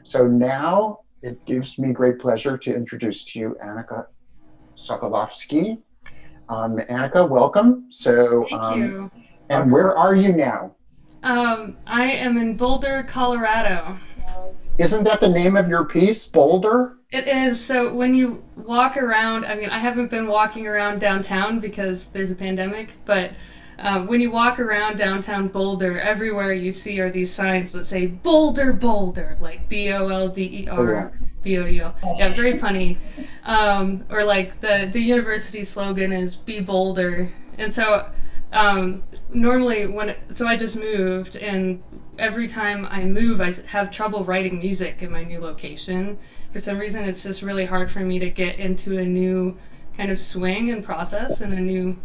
So now it gives me great pleasure to introduce to you Annika Socolofsky. Annika, welcome. Thank you. And where are you now? I am in Boulder, Colorado. Isn't that the name of your piece, Boulder? It is so when you walk around, I mean, I haven't been walking around downtown because there's a pandemic, but when you walk around downtown Boulder, everywhere you see are these signs that say Boulder, Boulder, like Oh, yeah. BOUL. Yeah, very punny. Or like the university slogan is Be Bolder. And so um, normally so I just moved, and every time I move, I have trouble writing music in my new location. For some reason, it's just really hard for me to get into a new kind of swing and process in a new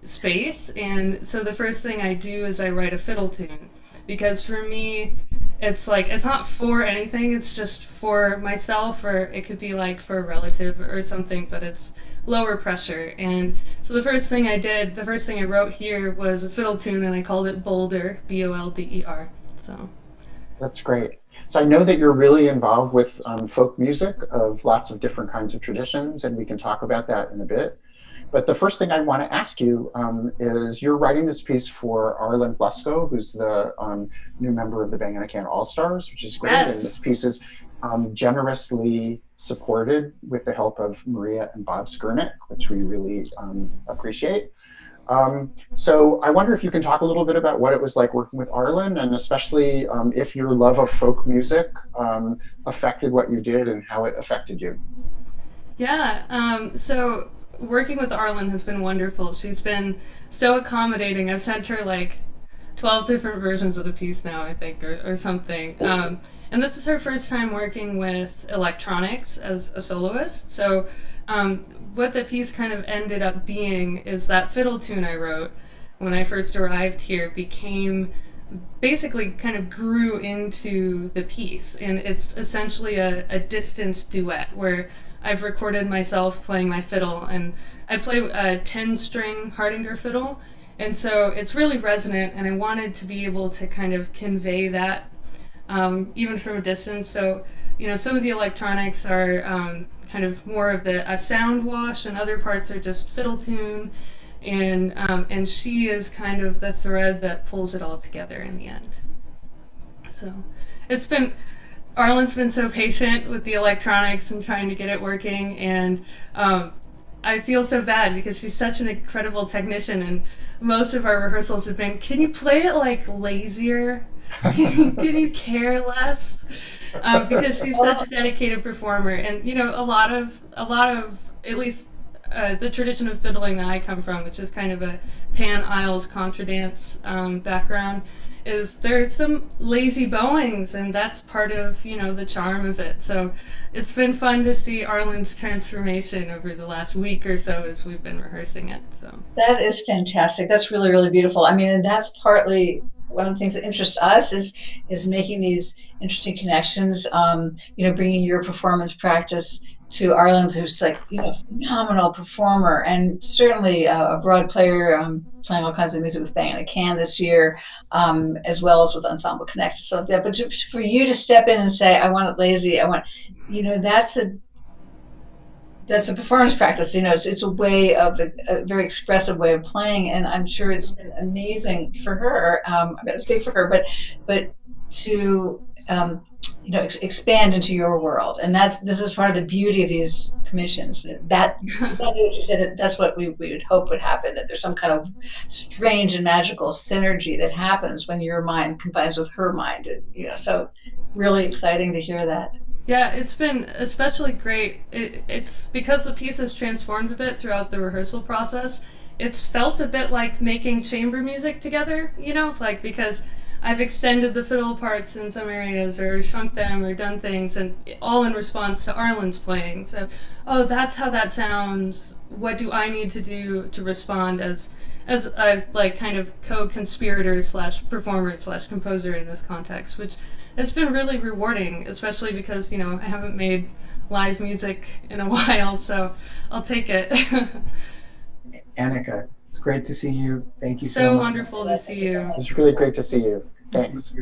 space. And so the first thing I do is I write a fiddle tune, because for me, it's like it's not for anything, it's just for myself, or it could be like for a relative or something, but it's lower pressure. And so the first thing I wrote here was a fiddle tune, and I called it Boulder, Bolder. So That's great. So I know that you're really involved with folk music of lots of different kinds of traditions, and we can talk about that in a bit. But the first thing I want to ask you is you're writing this piece for Arlen Hlusko, who's the new member of the Bang and All Stars, which is great. And this yes. piece is generously supported with the help of Maria and Bob Skirnick, which we really appreciate. So I wonder if you can talk a little bit about what it was like working with Arlen, and especially if your love of folk music affected what you did and how it affected you. Yeah. So working with Arlen has been wonderful. She's been so accommodating. I've sent her like 12 different versions of the piece now, I think, or something. And this is her first time working with electronics as a soloist. So, um, what the piece kind of ended up being is that fiddle tune I wrote when I first arrived here became basically kind of grew into the piece. And it's essentially a distance duet where I've recorded myself playing my fiddle, and I play a 10-string Hardinger fiddle. And so it's really resonant, and I wanted to be able to kind of convey that even from a distance. So, some of the electronics are kind of more of a sound wash, and other parts are just fiddle tune. And she is kind of the thread that pulls it all together in the end. So it's been Arlen's been so patient with the electronics and trying to get it working, and I feel so bad because she's such an incredible technician, and most of our rehearsals have been, can you play it like lazier? Can you care less? Because she's such a dedicated performer, and a lot of at least the tradition of fiddling that I come from, which is kind of a pan Isles contra dance background, is there's some lazy bowings, and that's part of the charm of it. So it's been fun to see Arlen's transformation over the last week or so as we've been rehearsing it. So That is fantastic. That's really, really beautiful. I mean, and that's partly one of the things that interests us is making these interesting connections. Bringing your performance practice to Arlen, who's like phenomenal performer and certainly a broad player, playing all kinds of music with Bang and a Can this year, as well as with Ensemble Connect and stuff like that. But for you to step in and say, "I want it lazy," that's a performance practice. It's a way of a very expressive way of playing, and I'm sure it's been amazing for her. I'm going to speak for her, but to expand into your world, and this is part of the beauty of these commissions. That exactly what you said. That's what we would hope would happen. That there's some kind of strange and magical synergy that happens when your mind combines with her mind. So really exciting to hear that. yeah, it's been especially great. It's because the piece has transformed a bit throughout the rehearsal process. It's felt a bit like making chamber music together, like because I've extended the fiddle parts in some areas or shrunk them or done things, and all in response to Arlen's playing. So, oh, that's how that sounds. What do I need to do to respond as a like kind of co-conspirator slash performer slash composer in this context, which has been really rewarding, especially because I haven't made live music in a while, so I'll take it. Annika, it's great to see you. Thank you so So much. wonderful to see you. It's really great to see you. Thanks.